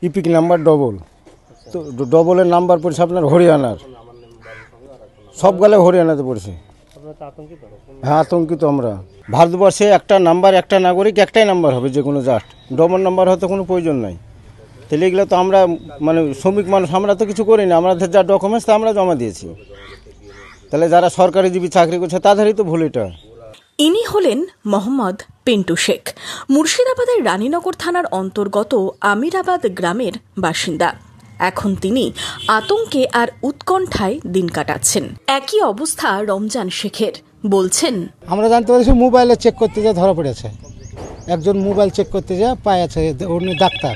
Epic number double, তো ডবলের number পড়ছে আপনার হরিয়ানার, সব গেলে হরিয়ানাতে পড়ছে। হ্যাঁ, আতঙ্কিত আমরা। ভারতবর্ষে একটা নাম্বার, একটা নাগরিক, একটাই নাম্বার হবে, যে কোনো জাস্ট ডবল নাম্বার হয়তো কোনো প্রয়োজন নাই। তাহলে এগুলো তো আমরা মানে শ্রমিক মানুষ, আমরা তো কিছু করি না, আমাদের যা ডকুমেন্টস তা আমরা জমা দিয়েছি। তাহলে যারা সরকারিজীবী চাকরি করছে তাদেরই তো ভুল এটা। ইনি হলেন মোহাম্মদ পিন্টু শেখ, মুর্শিদাবাদের রানীনগর থানার অন্তর্গত আমিরাবাদ গ্রামের বাসিন্দা। এখন তিনি আতঙ্কে আর উৎকণ্ঠায় দিন কাটাচ্ছেন। একই অবস্থা রমজান শেখের। বলছেন, আমরা জানতে পারছি মোবাইলে চেক করতে যা ধরা পড়েছে, একজন মোবাইল চেক করতে যা পাই আছে, উনি ডাক্তার।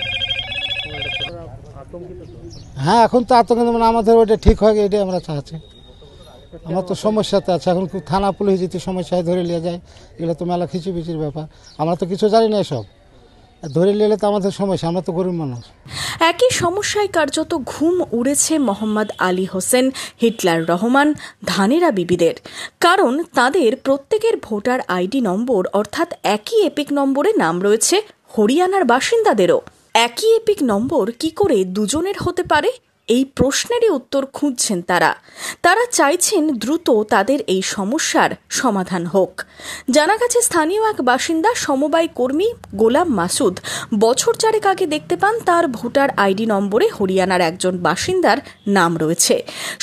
হ্যাঁ, এখন তো আতঙ্ক, মানে আমাদের ওইটা ঠিক হয়, এটাই আমরা চাচ্ছি। আমরা তো সমস্যাতে আছে, এখন থানা পুলিশ যদি সমস্যায় ধরে নিয়ে যায়, এগুলো তো মেলা খিচিবিচির ব্যাপার। আমরা তো কিছু জানি না, এসব ধরে নিলে তো আমাদের সমস্যা, আমরা তো গরিব মানুষ। একই সমস্যায় কার্যত ঘুম উড়েছে মোহাম্মদ আলী হোসেন, হিটলার রহমান, ধানেরা বিবিদের। কারণ তাদের প্রত্যেকের ভোটার আইডি নম্বর অর্থাৎ একই এপিক নম্বরে নাম রয়েছে হরিয়ানার বাসিন্দাদেরও। একই এপিক নম্বর কি করে দুজনের হতে পারে? এই প্রশ্নেরই উত্তর খুঁজছেন তারা। তারা চাইছেন দ্রুত তাদের এই সমস্যার সমাধান হোক। জানা গেছে, স্থানীয় এক বাসিন্দা সমবায় কর্মী গোলাম মাসুদ বছর চারেক আগে দেখতে পান তার ভোটার আইডি নম্বরে হরিয়ানার একজন বাসিন্দার নাম রয়েছে।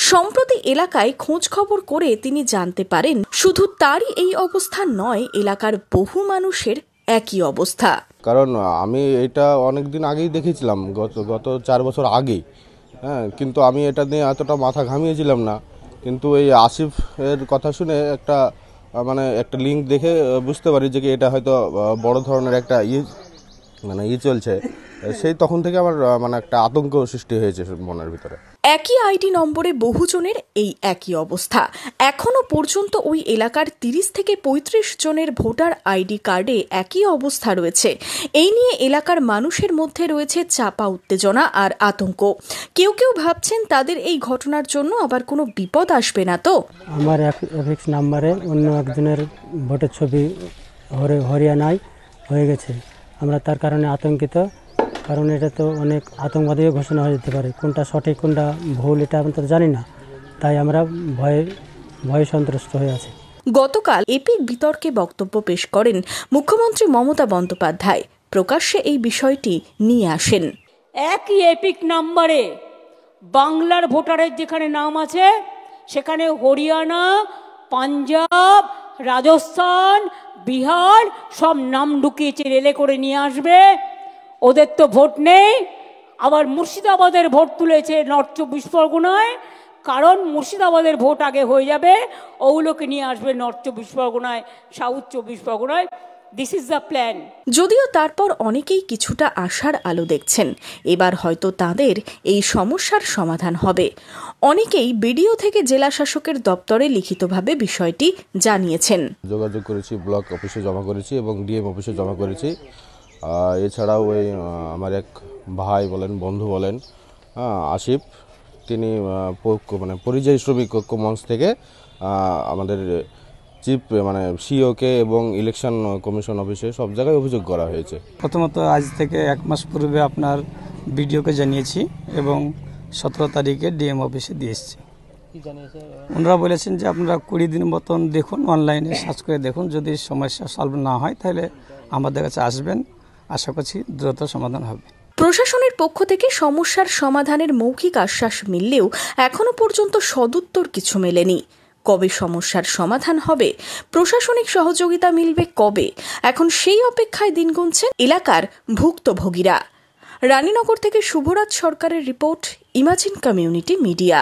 সম্প্রতি এলাকায় খোঁজ খবর করে তিনি জানতে পারেন শুধু তারই এই অবস্থা নয়, এলাকার বহু মানুষের একই অবস্থা। কারণ আমি এটা অনেকদিন আগেই দেখেছিলাম, গত 4 বছর আগেই। হ্যাঁ, কিন্তু আমি এটা নিয়ে এতটা মাথা ঘামিয়েছিলাম না। কিন্তু এই আসিফ এর কথা শুনে একটা লিঙ্ক দেখে বুঝতে পারি যে এটা হয়তো বড় ধরনের একটা চলছে। সেই তখন থেকে আমার একটা আতঙ্ক সৃষ্টি হয়েছে মনের ভিতরে। একই আইডি নম্বরে বহুজনের এই একই অবস্থা। এখনো পর্যন্ত ওই এলাকার 30 থেকে 35 জনের ভোটার আইডি কার্ডে একই অবস্থা রয়েছে। এই নিয়ে এলাকার মানুষের মধ্যে রয়েছে চাপা উত্তেজনা আর আতঙ্ক। কেউ কেউ ভাবছেন তাদের এই ঘটনার জন্য আবার কোনো বিপদ আসবে না তো। আমার এপিক্স নাম্বারে অন্য একজনের ভোটের ছবি হরিয়ানায় হয়ে গেছে। আমরা তার কারণে আতঙ্কিত, কারণ এটা তো অনেক আতঙ্কবাদীও ঘোষণা হয়ে যেতে পারে। কোনটা সঠিক কোনটা ভুল এটা আমরা তো জানি না, তাই আমরা ভয়ে সন্ত্রস্ত হয়ে আছি। গতকাল এপিক বিতর্কে বক্তব্য পেশ করেন মুখ্যমন্ত্রী মমতা বন্দ্যোপাধ্যায়। প্রকাশ্যে এই বিষয়টি নিয়ে আসেন। একই এপিক নাম্বারে বাংলার ভোটারের যেখানে নাম আছে সেখানে হরিয়ানা, পাঞ্জাব, রাজস্থান, বিহার সব নাম ঢুকিয়েছে, রেলে করে নিয়ে আসবে। ওদের তো ভোট নেই, আবার মুর্শিদাবাদের ভোট তুলেছে নর্থ 24 পরগনায়, কারণ মুর্শিদাবাদের ভোট আগে হয়ে যাবে, ওগুলোকে নিয়ে আসবে নর্থ 24 পরগনায়, সাউথ 24 পরগনায়। This is the plan. যদিও তারপর অনেকেই কিছুটা আশার আলো দেখছেন, এবার হয়তো তাদের এই সমস্যার সমাধান হবে। অনেকেই বিডিও থেকে জেলা শাসকের দপ্তরে লিখিতভাবে বিষয়টি জানিয়েছেন। যোগাযোগ করেছি, ব্লক অফিসে জমা করেছি এবং ডিএম অফিসে জমা করেছি। এছাড়াও ওই আমার এক ভাই বলেন, বন্ধু বলেন, আসিফ, তিনি পরিযায়ী শ্রমিক ঐক্য মঞ্চ থেকে আমাদের চিফ সিওকে এবং ইলেকশন কমিশন অফিসে সব জায়গায় অভিযোগ করা হয়েছে। প্রথমত আজ থেকে 1 মাস পূর্বে আপনার বিডিওকে জানিয়েছি এবং 17 তারিখে ডিএম অফিসে দিয়ে এসেছি। ওনারা বলেছেন যে আপনারা 20 দিন মতন দেখুন, অনলাইনে সার্চ করে দেখুন, যদি সমস্যা সলভ না হয় তাহলে আমাদের কাছে আসবেন, আশা করছি দ্রুত সমাধান হবে। প্রশাসনের পক্ষ থেকে সমস্যার সমাধানের মৌখিক আশ্বাস মিললেও এখনো পর্যন্ত সদুত্তর কিছু মেলেনি। কবে সমস্যার সমাধান হবে, প্রশাসনিক সহযোগিতা মিলবে কবে, এখন সেই অপেক্ষায় দিন গুনছেন এলাকার ভুক্তভোগীরা। রানীনগর থেকে শুভরাজ সরকারের রিপোর্ট, ইমাজিন কমিউনিটি মিডিয়া।